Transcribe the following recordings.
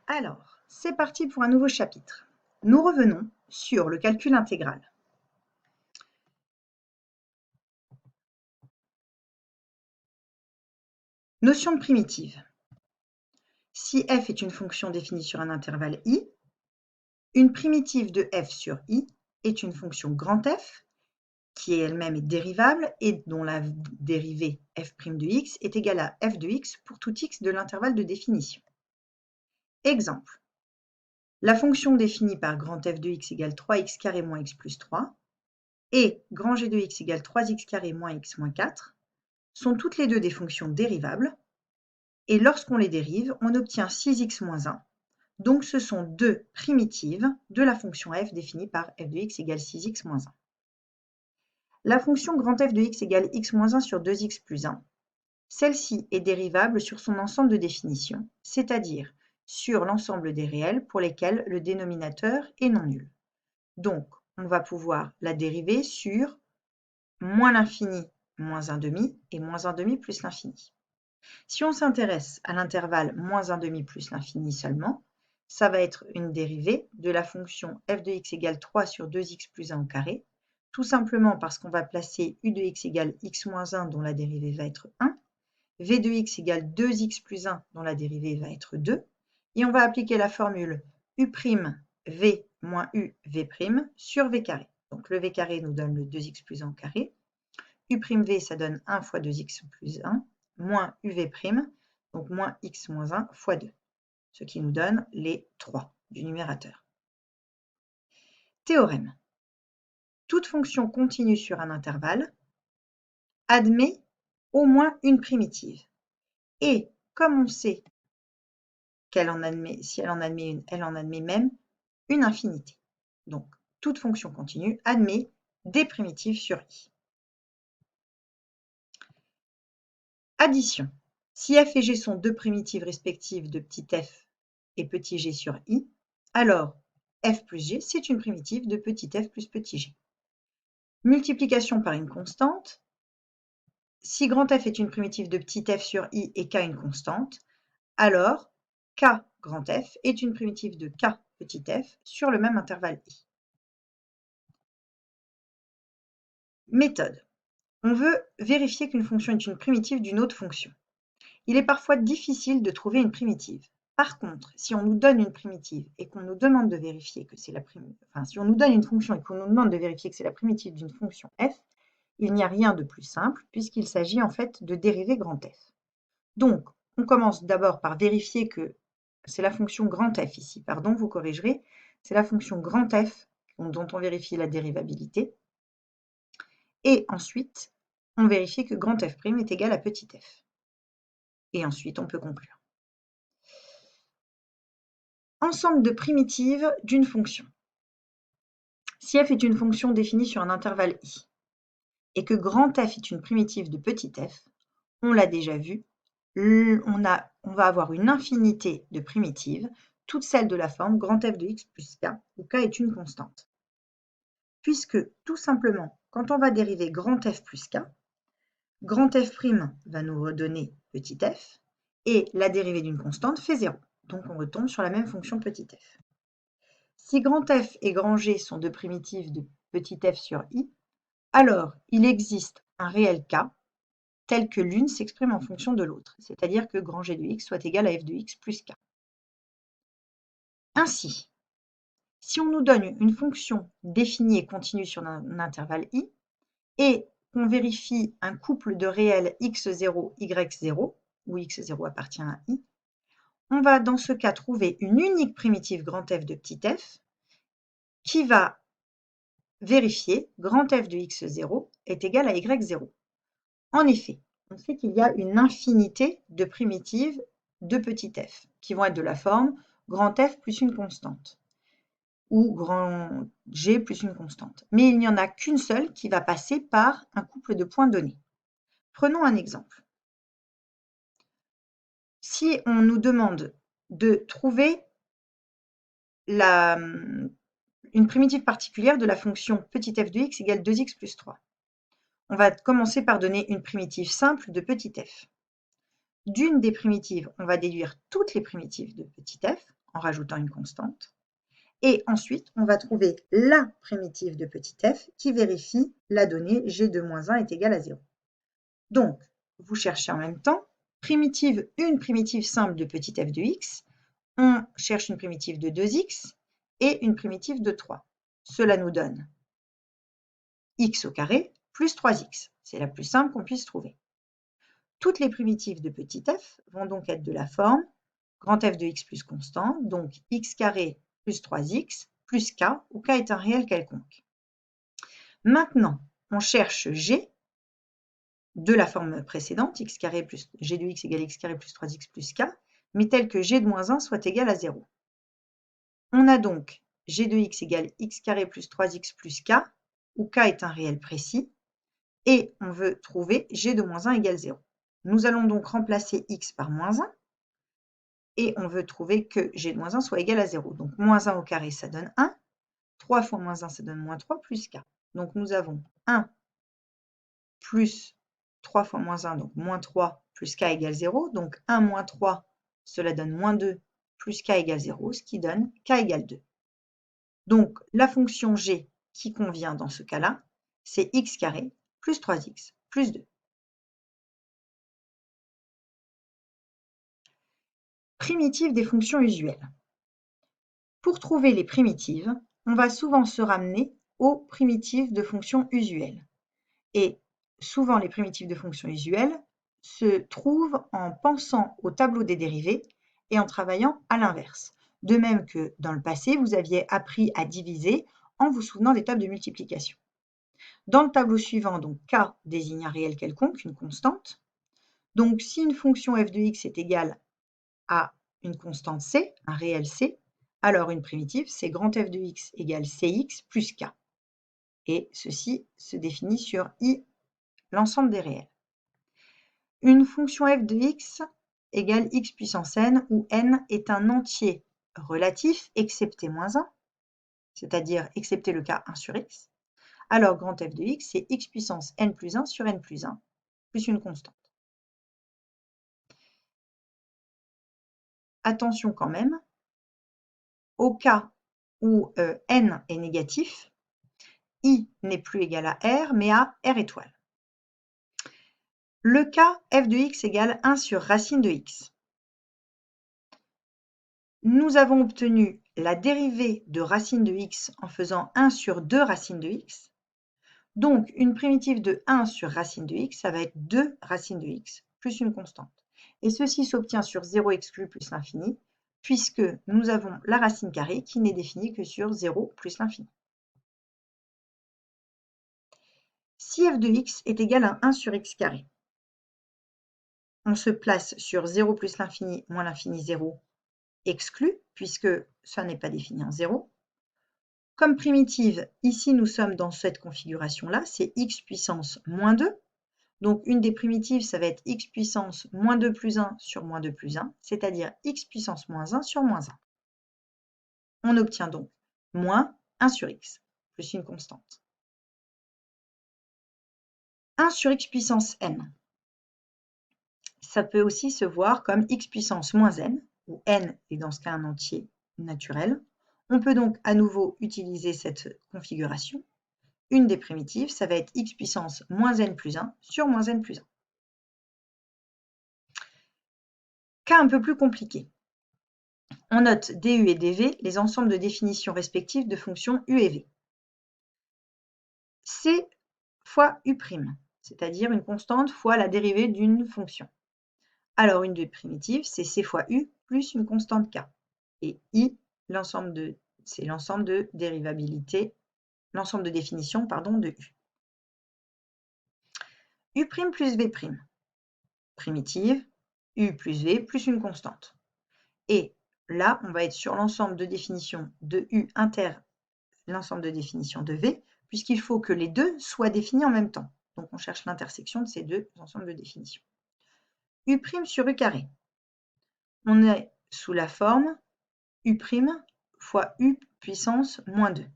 Alors, c'est parti pour un nouveau chapitre. Nous revenons sur le calcul intégral. Notion de primitive. Si f est une fonction définie sur un intervalle i, une primitive de f sur i est une fonction grand F qui elle-même est dérivable et dont la dérivée f' de x est égale à f de x pour tout x de l'intervalle de définition. Exemple. La fonction définie par grand F de x égale 3x carré moins x plus 3 et grand G de x égale 3x carré moins x moins 4 sont toutes les deux des fonctions dérivables et lorsqu'on les dérive, on obtient 6x moins 1. Donc ce sont deux primitives de la fonction f définie par f de x égale 6x moins 1. La fonction grand F de x égale x moins 1 sur 2x plus 1, celle-ci est dérivable sur son ensemble de définitions, c'est-à-dire sur l'ensemble des réels pour lesquels le dénominateur est non nul. Donc, on va pouvoir la dériver sur moins l'infini moins 1 demi et moins 1 demi plus l'infini. Si on s'intéresse à l'intervalle moins 1 demi plus l'infini seulement, ça va être une dérivée de la fonction f de x égale 3 sur 2x plus 1 au carré, tout simplement parce qu'on va placer u de x égale x moins 1 dont la dérivée va être 1, v de x égale 2x plus 1 dont la dérivée va être 2, et on va appliquer la formule u' v moins u v' sur v carré. Donc le v carré nous donne le 2x plus 1 au carré, u'v ça donne 1 fois 2x plus 1, moins uv', donc moins x moins 1 fois 2, ce qui nous donne les 3 du numérateur. Théorème. Toute fonction continue sur un intervalle admet au moins une primitive. Et comme on sait qu'elle en admet, si elle en admet une, elle en admet même une infinité. Donc, toute fonction continue admet des primitives sur i. Addition. Si f et g sont deux primitives respectives de petit f et petit g sur i, alors f plus g, c'est une primitive de petit f plus petit g. Multiplication par une constante. Si grand F est une primitive de petit f sur i et k une constante, alors k grand F est une primitive de k petit f sur le même intervalle i. Méthode. On veut vérifier qu'une fonction est une primitive d'une autre fonction. Il est parfois difficile de trouver une primitive. Par contre, si on nous donne une primitive et qu'on nous demande de vérifier que c'est la primitive, si on nous donne une fonction et qu'on nous demande de vérifier que c'est la primitive d'une fonction f, il n'y a rien de plus simple puisqu'il s'agit en fait de dériver grand F. Donc, on commence d'abord par vérifier que c'est la fonction grand F ici, pardon, vous corrigerez, c'est la fonction grand F dont on vérifie la dérivabilité. Et ensuite, on vérifie que grand F' est égal à petit f. Et ensuite, on peut conclure. Ensemble de primitives d'une fonction. Si f est une fonction définie sur un intervalle i, et que grand F est une primitive de petit f, on l'a déjà vu, on va avoir une infinité de primitives, toutes celles de la forme grand F de x plus k, où k est une constante. Puisque, tout simplement, quand on va dériver grand F plus k, grand F' va nous redonner petit f, et la dérivée d'une constante fait 0. Donc on retombe sur la même fonction petit f. Si grand F et grand G sont deux primitives de petit f sur i, alors il existe un réel k tel que l'une s'exprime en fonction de l'autre, c'est-à-dire que grand G de x soit égal à f de x plus k. Ainsi, si on nous donne une fonction définie et continue sur un intervalle i, et qu'on vérifie un couple de réels x0, y0, où x0 appartient à i, on va dans ce cas trouver une unique primitive grand F de petit f qui va vérifier grand F de x0 est égal à y0. En effet, on sait qu'il y a une infinité de primitives de petit f qui vont être de la forme grand F plus une constante ou grand G plus une constante. Mais il n'y en a qu'une seule qui va passer par un couple de points donnés. Prenons un exemple. Si on nous demande de trouver une primitive particulière de la fonction petit f de x égale 2x plus 3, on va commencer par donner une primitive simple de petit f. D'une des primitives, on va déduire toutes les primitives de petit f en rajoutant une constante. Et ensuite, on va trouver la primitive de petit f qui vérifie la donnée g de moins 1 est égale à 0. Donc, vous cherchez en même temps une primitive simple de petit f de x, on cherche une primitive de 2x et une primitive de 3. Cela nous donne x au carré plus 3x. C'est la plus simple qu'on puisse trouver. Toutes les primitives de petit f vont donc être de la forme grand F de x plus constante, donc x carré plus 3x plus k, où k est un réel quelconque. Maintenant, on cherche g de la forme précédente, x carré plus g de x égale x carré plus 3x plus k, mais tel que g de moins 1 soit égal à 0. On a donc g de x égale x carré plus 3x plus k, où k est un réel précis, et on veut trouver g de moins 1 égale 0. Nous allons donc remplacer x par moins 1, et on veut trouver que g de moins 1 soit égal à 0. Donc moins 1 au carré, ça donne 1. 3 fois moins 1, ça donne moins 3 plus k. Donc nous avons 1 plus 3 fois moins 1, donc moins 3 plus k égale 0. Donc 1 moins 3, cela donne moins 2 plus k égale 0, ce qui donne k égale 2. Donc la fonction g qui convient dans ce cas-là, c'est x carré plus 3x plus 2. Primitives des fonctions usuelles. Pour trouver les primitives, on va souvent se ramener aux primitives de fonctions usuelles. Et souvent, les primitives de fonctions usuelles se trouvent en pensant au tableau des dérivées et en travaillant à l'inverse. De même que dans le passé, vous aviez appris à diviser en vous souvenant des tables de multiplication. Dans le tableau suivant, donc k désigne un réel quelconque, une constante. Donc si une fonction f de x est égale à une constante c, un réel c, alors une primitive, c'est grand f de x égale cx plus k. Et ceci se définit sur i, l'ensemble des réels. Une fonction f de x égale x puissance n, où n est un entier relatif, excepté moins 1, c'est-à-dire excepté le cas 1 sur x. Alors grand f de x, c'est x puissance n plus 1 sur n plus 1, plus une constante. Attention quand même, au cas où n est négatif, i n'est plus égal à r, mais à r étoile. Le cas f de x égale 1 sur racine de x. Nous avons obtenu la dérivée de racine de x en faisant 1 sur 2 racines de x. Donc, une primitive de 1 sur racine de x, ça va être 2 racines de x plus une constante. Et ceci s'obtient sur 0 exclu plus l'infini, puisque nous avons la racine carrée qui n'est définie que sur 0 plus l'infini. Si f de x est égal à 1 sur x carré, on se place sur 0 plus l'infini moins l'infini 0 exclu, puisque ça n'est pas défini en 0. Comme primitive, ici nous sommes dans cette configuration-là, c'est x puissance moins 2. Donc une des primitives, ça va être x puissance moins 2 plus 1 sur moins 2 plus 1, c'est-à-dire x puissance moins 1 sur moins 1. On obtient donc moins 1 sur x, plus une constante. 1 sur x puissance n. Ça peut aussi se voir comme x puissance moins n, où n est dans ce cas un entier naturel. On peut donc à nouveau utiliser cette configuration. Une des primitives, ça va être x puissance moins n plus 1 sur moins n plus 1. Cas un peu plus compliqué. On note du et dv, les ensembles de définitions respectives de fonctions u et v. C fois u', c'est-à-dire une constante fois la dérivée d'une fonction. Alors une des primitives, c'est c fois u plus une constante k. Et i, c'est l'ensemble de dérivabilité, l'ensemble de définition de u. U' plus v', primitive, u plus v plus une constante. Et là, on va être sur l'ensemble de définition de u inter l'ensemble de définition de v, puisqu'il faut que les deux soient définis en même temps. Donc on cherche l'intersection de ces deux ensembles de définition. U' sur u carré. On est sous la forme u' fois u puissance moins 2.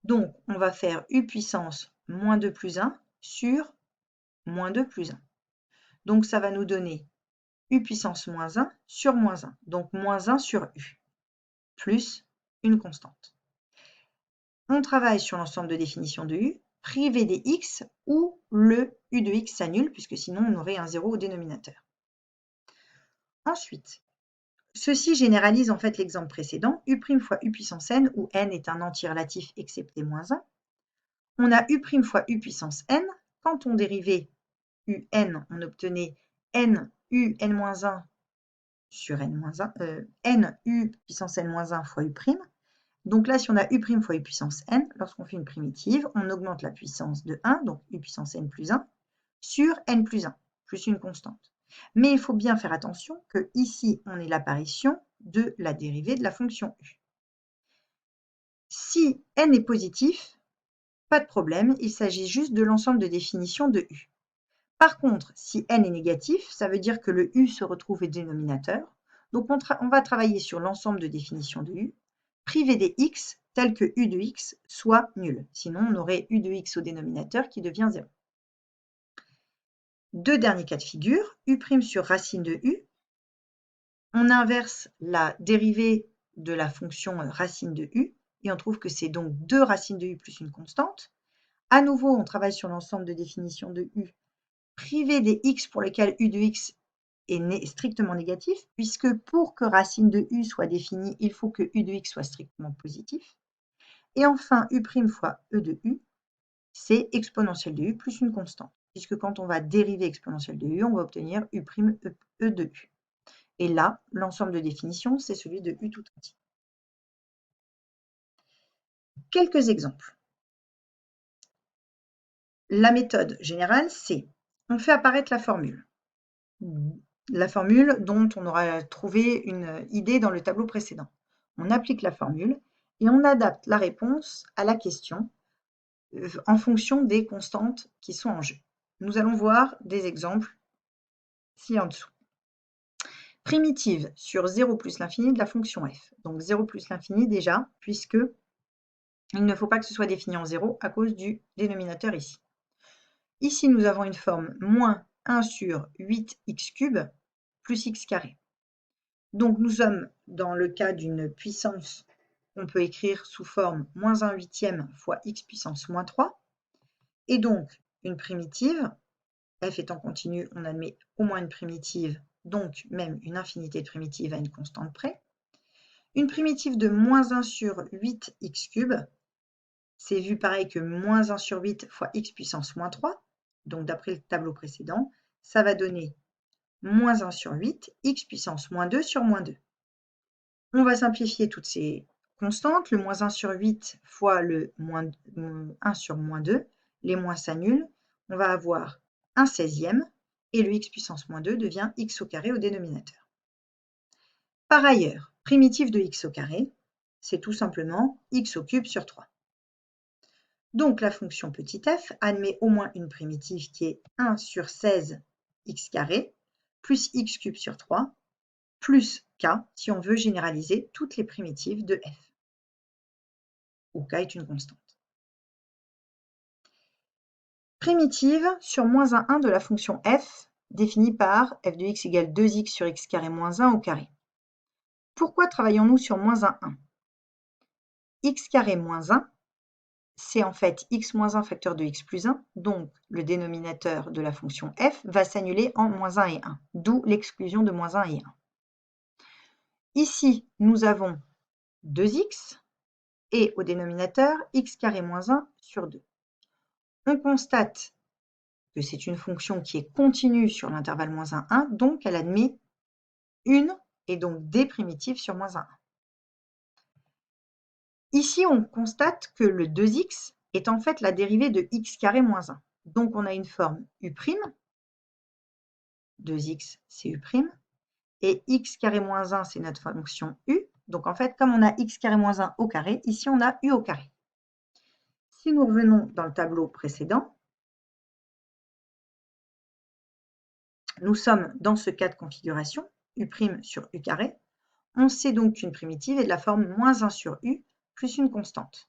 Donc on va faire u puissance moins 2 plus 1 sur moins 2 plus 1. Donc ça va nous donner u puissance moins 1 sur moins 1, donc moins 1 sur u. plus une constante. On travaille sur l'ensemble de définition de U, privé des x où le U de x s'annule, puisque sinon on aurait un 0 au dénominateur. Ensuite, ceci généralise en fait l'exemple précédent, U' fois U puissance n, où n est un entier relatif excepté moins 1. On a U' fois U puissance n. Quand on dérivait UN, on obtenait n U n-1 sur n-1, n U puissance n-1 fois U'. Donc là, si on a U' fois U puissance n, lorsqu'on fait une primitive, on augmente la puissance de 1, donc U puissance n plus 1, sur n plus 1, plus une constante. Mais il faut bien faire attention que ici, on ait l'apparition de la dérivée de la fonction U. Si n est positif, pas de problème, il s'agit juste de l'ensemble de définition de U. Par contre, si n est négatif, ça veut dire que le U se retrouve au dénominateur. Donc on va travailler sur l'ensemble de définition de U, privé des x tel que U de x soit nul. Sinon, on aurait U de x au dénominateur qui devient 0. Deux derniers cas de figure, U' sur racine de U. On inverse la dérivée de la fonction racine de U et on trouve que c'est donc 2 racines de U plus une constante. À nouveau, on travaille sur l'ensemble de définition de U, privé des x pour lesquels U de x est strictement négatif, puisque pour que racine de U soit définie, il faut que U de x soit strictement positif. Et enfin, U' fois E de U, c'est exponentielle de U plus une constante, puisque quand on va dériver exponentielle de U, on va obtenir U' E de U. Et là, l'ensemble de définition, c'est celui de U tout entier. Quelques exemples. La méthode générale, c'est on fait apparaître la formule dont on aura trouvé une idée dans le tableau précédent. On applique la formule et on adapte la réponse à la question en fonction des constantes qui sont en jeu. Nous allons voir des exemples ci en dessous. Primitive sur 0 plus l'infini de la fonction f. Donc 0 plus l'infini déjà, puisque il ne faut pas que ce soit défini en 0 à cause du dénominateur ici. Ici, nous avons une forme moins 1 sur 8x³ plus x carré. Donc nous sommes dans le cas d'une puissance qu'on peut écrire sous forme moins 1 huitième fois x puissance moins 3. Et donc une primitive, f étant continue, on admet au moins une primitive, donc même une infinité de primitives à une constante près. Une primitive de moins 1 sur 8x³, c'est vu pareil que moins 1 sur 8 fois x puissance moins 3. Donc d'après le tableau précédent, ça va donner moins 1 sur 8, x puissance moins 2 sur moins 2. On va simplifier toutes ces constantes, le moins 1 sur 8 fois le moins 1 sur moins 2, les moins s'annulent, on va avoir 1 16e, et le x puissance moins 2 devient x au carré au dénominateur. Par ailleurs, primitive de x au carré, c'est tout simplement x au cube sur 3. Donc la fonction petit f admet au moins une primitive qui est 1 sur 16 x carré plus x cube sur 3 plus k si on veut généraliser toutes les primitives de f, où k est une constante. Primitive sur moins 1 de la fonction f définie par f de x égale 2x sur x carré moins 1 au carré. Pourquoi travaillons-nous sur moins 1 x carré moins 1, c'est en fait x moins 1 facteur de x plus 1, donc le dénominateur de la fonction f va s'annuler en moins 1 et 1, d'où l'exclusion de moins 1 et 1. Ici, nous avons 2x et au dénominateur x carré moins 1 sur 2. On constate que c'est une fonction qui est continue sur l'intervalle moins 1, 1, donc elle admet une et donc des primitives sur moins 1, 1. Ici, on constate que le 2x est en fait la dérivée de x carré moins 1. Donc on a une forme u', 2x c'est u', et x carré moins 1 c'est notre fonction u. Donc en fait, comme on a x carré moins 1 au carré, ici on a u au carré. Si nous revenons dans le tableau précédent, nous sommes dans ce cas de configuration, u' sur u carré. On sait donc qu'une primitive est de la forme moins 1 sur u plus une constante.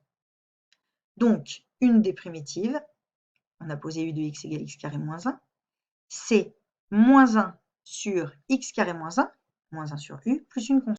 Donc, une des primitives, on a posé u de x égale x carré moins 1, c'est moins 1 sur x carré moins 1 sur u, plus une constante.